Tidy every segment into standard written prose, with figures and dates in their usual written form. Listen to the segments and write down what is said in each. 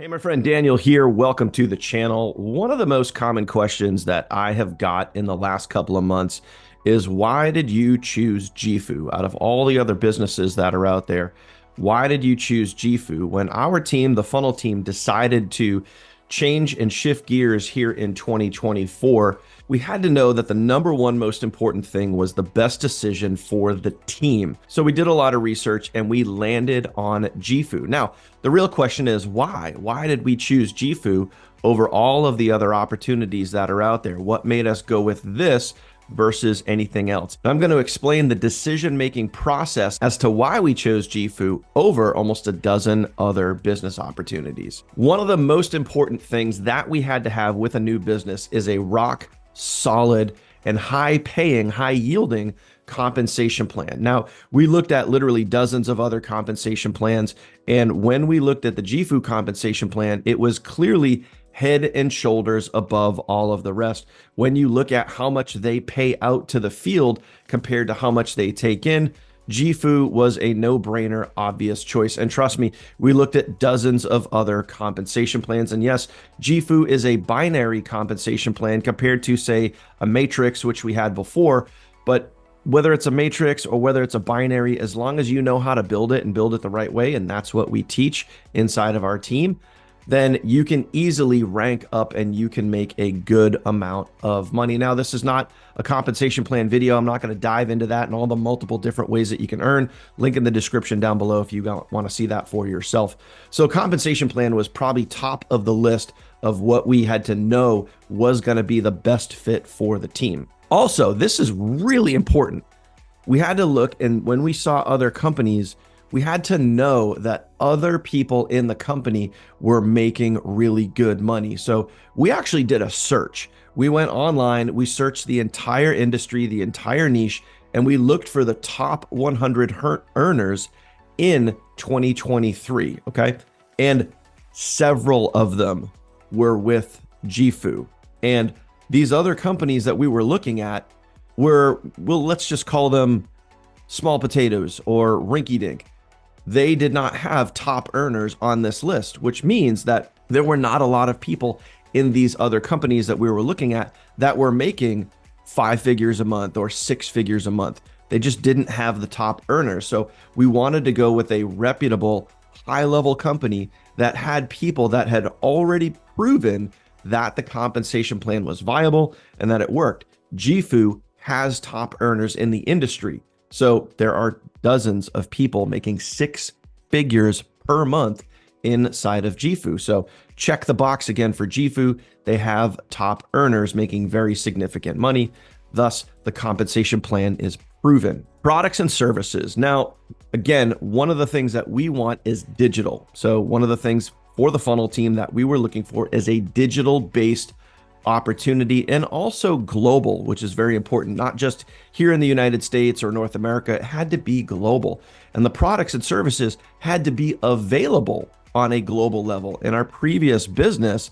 Hey, my friend Daniel here. Welcome to the channel. One of the most common questions that I have got in the last couple of months is why did you choose JIFU out of all the other businesses that are out there? Why did you choose JIFU when our team, the funnel team, decided to change and shift gears here in 2024? We had to know that the number one most important thing was the best decision for the team. So we did a lot of research and we landed on JIFU. Now, the real question is why? Why did we choose JIFU over all of the other opportunities that are out there? What made us go with this versus anything else? I'm going to explain the decision-making process as to why we chose JIFU over almost a dozen other business opportunities. One of the most important things that we had to have with a new business is a rock solid and high paying, high yielding compensation plan. Now, we looked at literally dozens of other compensation plans. And when we looked at the JIFU compensation plan, it was clearly head and shoulders above all of the rest. When you look at how much they pay out to the field compared to how much they take in, JIFU was a no-brainer, obvious choice. And trust me, we looked at dozens of other compensation plans. And yes, JIFU is a binary compensation plan compared to, say, a matrix, which we had before. But whether it's a matrix or whether it's a binary, as long as you know how to build it and build it the right way, and that's what we teach inside of our team, then you can easily rank up and you can make a good amount of money. Now, this is not a compensation plan video. I'm not going to dive into that and all the multiple different ways that you can earn. Link in the description down below if you want to see that for yourself. So compensation plan was probably top of the list of what we had to know was going to be the best fit for the team. Also, this is really important. We had to look, and when we saw other companies, we had to know that other people in the company were making really good money. So we actually did a search. We went online, we searched the entire industry, the entire niche, and we looked for the top 100 earners in 2023, okay? And several of them were with JIFU. And these other companies that we were looking at were, well, let's just call them small potatoes or rinky-dink. They did not have top earners on this list, which means that there were not a lot of people in these other companies that we were looking at that were making 5 figures a month or 6 figures a month. They just didn't have the top earners. So we wanted to go with a reputable, high-level company that had people that had already proven that the compensation plan was viable and that it worked. JIFU has top earners in the industry. So there are dozens of people making 6 figures per month inside of JIFU. So check the box again for JIFU. They have top earners making very significant money. Thus, the compensation plan is proven. Products and services. Now, again, one of the things that we want is digital. So one of the things for the funnel team that we were looking for is a digital-based opportunity and also global, which is very important, not just here in the United States or North America. It had to be global, and the products and services had to be available on a global level. In our previous business,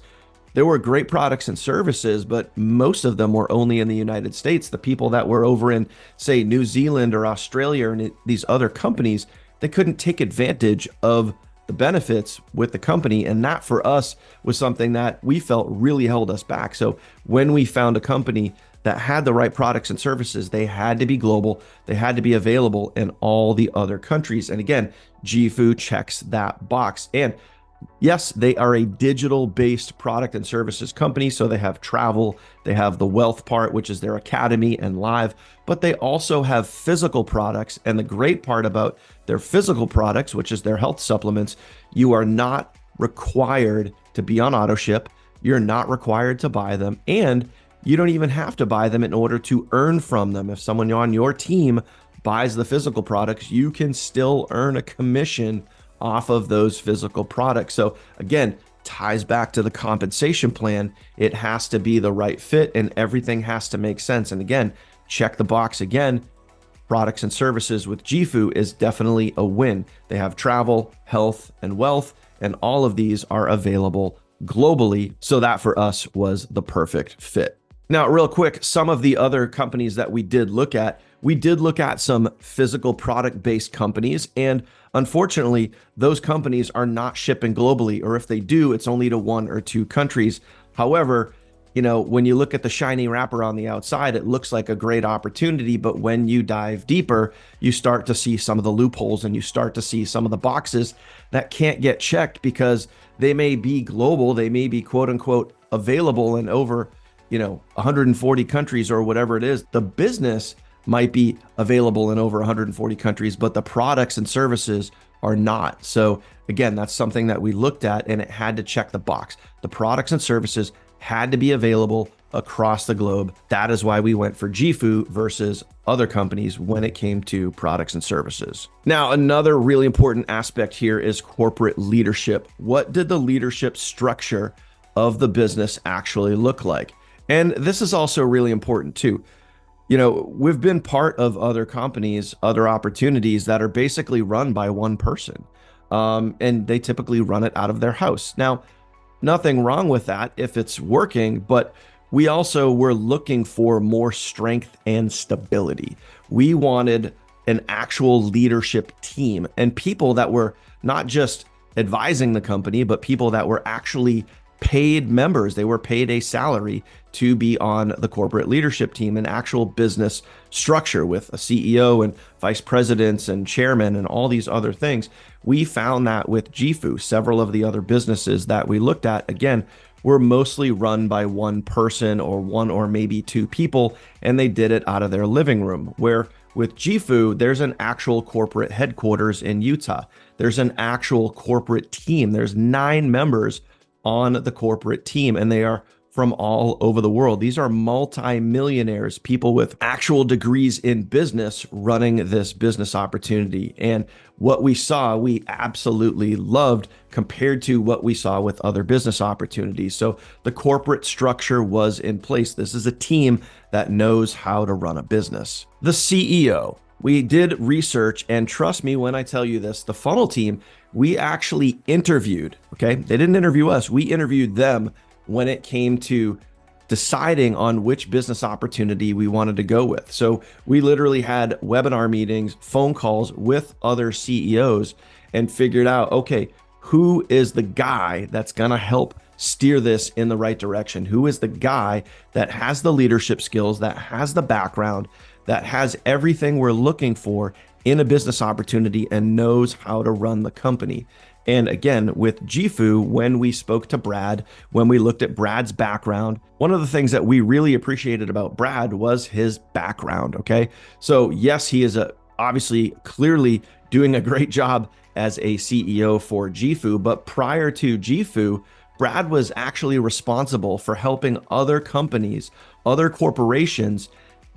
there were great products and services, but most of them were only in the United States. The people that were over in, say, New Zealand or Australia and these other companies, they couldn't take advantage of the benefits with the company. And that for us was something that we felt really held us back. So when we found a company that had the right products and services, they had to be global. They had to be available in all the other countries. And again, JIFU checks that box. And yes, they are a digital-based product and services company. So they have travel, they have the wealth part, which is their academy and live, but they also have physical products. And the great part about their physical products, which is their health supplements, you are not required to be on auto ship. You're not required to buy them. And you don't even have to buy them in order to earn from them. If someone on your team buys the physical products, you can still earn a commission off of those physical products. So again, ties back to the compensation plan. It has to be the right fit and everything has to make sense. And again, check the box again. Products and services with JIFU is definitely a win. They have travel, health, and wealth, and all of these are available globally. So that for us was the perfect fit. Now, real quick, some of the other companies that we did look at, we did look at some physical product-based companies, and unfortunately, those companies are not shipping globally, or if they do, it's only to 1 or 2 countries. However, when you look at the shiny wrapper on the outside, it looks like a great opportunity, but when you dive deeper, you start to see some of the loopholes and you start to see some of the boxes that can't get checked because they may be global, they may be quote unquote available in over, 140 countries or whatever it is. The business might be available in over 140 countries, but the products and services are not. So again, that's something that we looked at and it had to check the box. The products and services had to be available across the globe. That is why we went for JIFU versus other companies when it came to products and services. Now, another really important aspect here is corporate leadership. What did the leadership structure of the business actually look like? And this is also really important too. We've been part of other companies, other opportunities that are basically run by one person. And they typically run it out of their house. Now, nothing wrong with that if it's working, but we also were looking for more strength and stability. We wanted an actual leadership team and people that were not just advising the company, but people that were actually paid members. They were paid a salary to be on the corporate leadership team, an actual business structure with a CEO and vice presidents and chairman and all these other things. We found that with JIFU. Several of the other businesses that we looked at, again, were mostly run by one person or one or maybe 2 people, and they did it out of their living room. Where with JIFU, there's an actual corporate headquarters in Utah. There's an actual corporate team. There's 9 members on the corporate team, and they are from all over the world. These are multi-millionaires, people with actual degrees in business running this business opportunity. And what we saw, we absolutely loved compared to what we saw with other business opportunities. So the corporate structure was in place. This is a team that knows how to run a business. The CEO. We did research, and trust me when I tell you this, the funnel team, we actually interviewed, okay? They didn't interview us. We interviewed them when it came to deciding on which business opportunity we wanted to go with. So we literally had webinar meetings, phone calls with other CEOs and figured out, okay, who is the guy that's gonna help steer this in the right direction? Who is the guy that has the leadership skills, that has the background, that has everything we're looking for in a business opportunity and knows how to run the company? And again, with JIFU, when we spoke to Brad, when we looked at Brad's background, one of the things that we really appreciated about Brad was his background, okay? So yes, he is obviously clearly doing a great job as a CEO for JIFU, but prior to JIFU, Brad was actually responsible for helping other companies, other corporations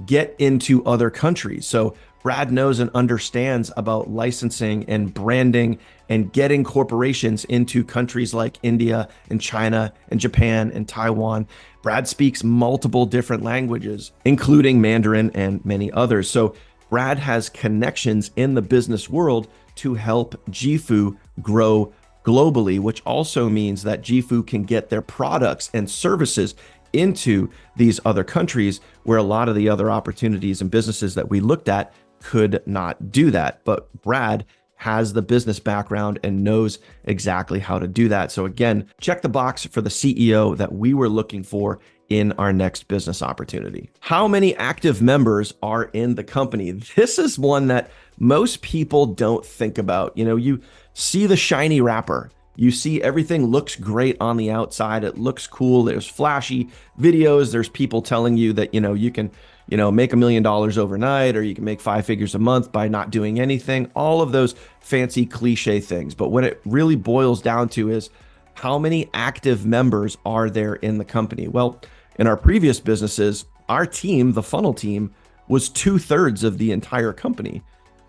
get into other countries. So Brad knows and understands about licensing and branding and getting corporations into countries like India and China and Japan and Taiwan. Brad speaks multiple different languages, including Mandarin and many others. So Brad has connections in the business world to help JIFU grow globally, which also means that JIFU can get their products and services into these other countries where a lot of the other opportunities and businesses that we looked at could not do that. But Brad has the business background and knows exactly how to do that. So again, check the box for the CEO that we were looking for in our next business opportunity. How many active members are in the company? This is one that most people don't think about. You see the shiny wrapper. You see everything looks great on the outside. It looks cool. There's flashy videos. There's people telling you that, you can, make $1 million overnight, or you can make 5 figures a month by not doing anything, all of those fancy cliche things. But what it really boils down to is how many active members are there in the company? Well, in our previous businesses, our team, the funnel team, was 2/3 of the entire company.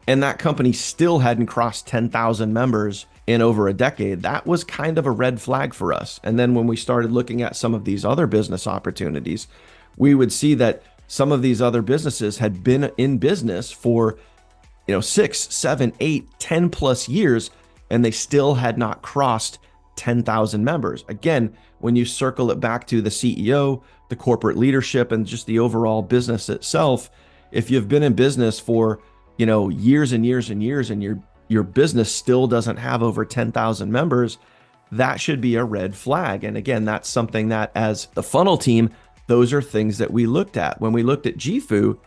And that company still hadn't crossed 10,000 members in over a decade. That was kind of a red flag for us. And then when we started looking at some of these other business opportunities, we would see that some of these other businesses had been in business for 6, 7, 8, 10 plus years, and they still had not crossed 10,000 members. Again, when you circle it back to the CEO, the corporate leadership, and just the overall business itself, If you've been in business for, years and years and years, and your business still doesn't have over 10,000 members, that should be a red flag. And again, that's something that as the funnel team, those are things that we looked at. When we looked at JIFU,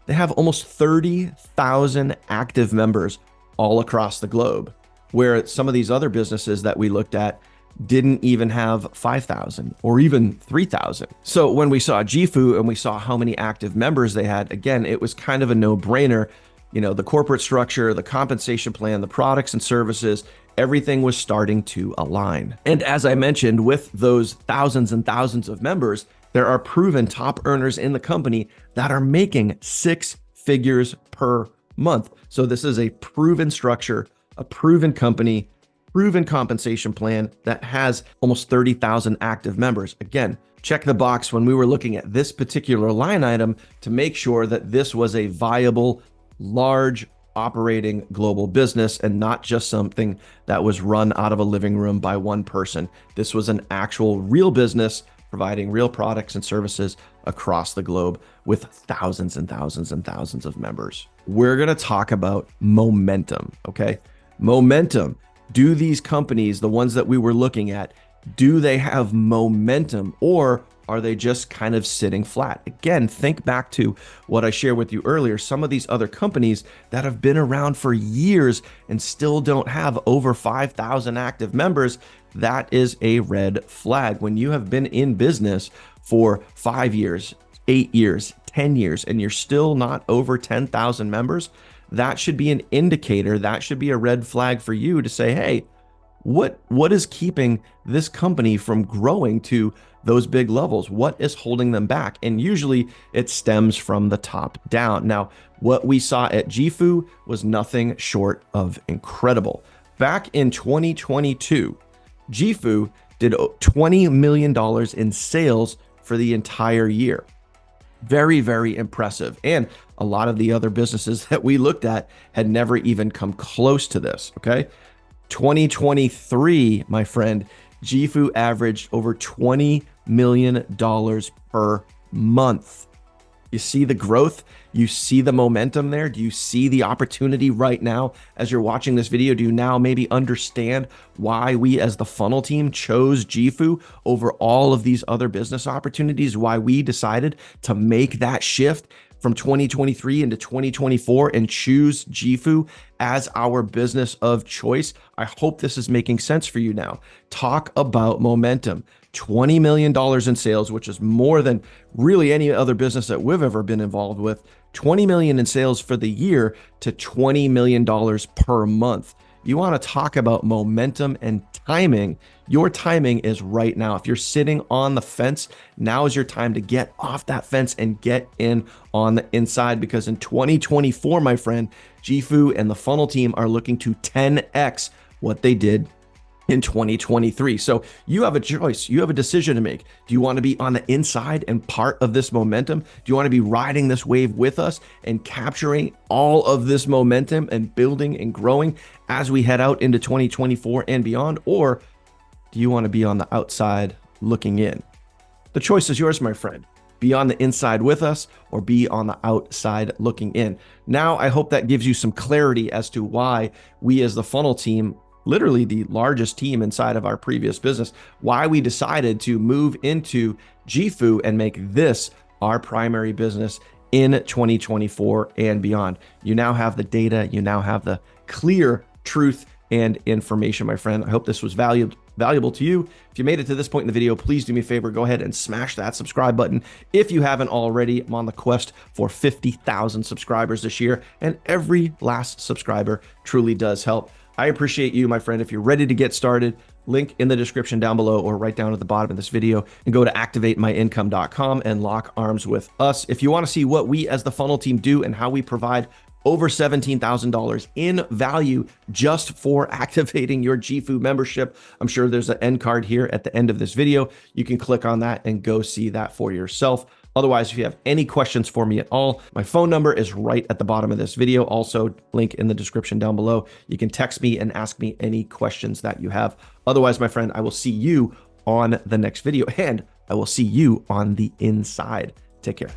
they have almost 30,000 active members all across the globe, where some of these other businesses that we looked at didn't even have 5,000 or even 3,000. So when we saw JIFU and we saw how many active members they had, again, it was kind of a no-brainer. The corporate structure, the compensation plan, the products and services, everything was starting to align. And as I mentioned, with those thousands and thousands of members, there are proven top earners in the company that are making 6 figures per month. So this is a proven structure, a proven company, proven compensation plan that has almost 30,000 active members. Again, check the box when we were looking at this particular line item to make sure that this was a viable, large operating global business and not just something that was run out of a living room by one person. This was an actual real business providing real products and services across the globe with thousands and thousands and thousands of members. We're going to talk about momentum, okay? Momentum. Do these companies, the ones that we were looking at, do they have momentum, or are they just kind of sitting flat? Again, think back to what I shared with you earlier. Some of these other companies that have been around for years and still don't have over 5,000 active members, that is a red flag. When you have been in business for 5 years, 8 years, 10 years, and you're still not over 10,000 members, that should be an indicator. That should be a red flag for you to say, hey, what is keeping this company from growing to those big levels? What is holding them back? And usually it stems from the top down. Now, what we saw at JIFU was nothing short of incredible. Back in 2022, JIFU did $20 million in sales for the entire year. Very, very impressive. And a lot of the other businesses that we looked at had never even come close to this, okay? 2023, my friend, JIFU averaged over $20 million per month. You see the growth? You see the momentum there? Do you see the opportunity right now as you're watching this video? Do you now maybe understand why we as the funnel team chose JIFU over all of these other business opportunities? Why we decided to make that shift from 2023 into 2024 and choose JIFU as our business of choice? I hope this is making sense for you now. Talk about momentum. $20 million in sales, which is more than really any other business that we've ever been involved with. $20 million in sales for the year to $20 million per month. You want to talk about momentum and timing. Your timing is right now. If you're sitting on the fence, now is your time to get off that fence and get in on the inside, because in 2024, my friend, JIFU and the funnel team are looking to 10x what they did in 2023. So you have a choice. You have a decision to make. Do you want to be on the inside and part of this momentum? Do you want to be riding this wave with us and capturing all of this momentum and building and growing as we head out into 2024 and beyond? Or do you want to be on the outside looking in? The choice is yours, my friend. Be on the inside with us or be on the outside looking in. Now, I hope that gives you some clarity as to why we as the funnel team, literally the largest team inside of our previous business, why we decided to move into JIFU and make this our primary business in 2024 and beyond. You now have the data, you now have the clear truth and information, my friend. I hope this was valuable to you. If you made it to this point in the video, please do me a favor, go ahead and smash that subscribe button. If you haven't already, I'm on the quest for 50,000 subscribers this year, and every last subscriber truly does help. I appreciate you, my friend. If you're ready to get started, link in the description down below or right down at the bottom of this video, and go to activatemyincome.com and lock arms with us. If you want to see what we as the funnel team do and how we provide over $17,000 in value just for activating your JIFU membership, I'm sure there's an end card here at the end of this video. You can click on that and go see that for yourself. Otherwise, if you have any questions for me at all, my phone number is right at the bottom of this video. Also, link in the description down below. You can text me and ask me any questions that you have. Otherwise, my friend, I will see you on the next video, and I will see you on the inside. Take care.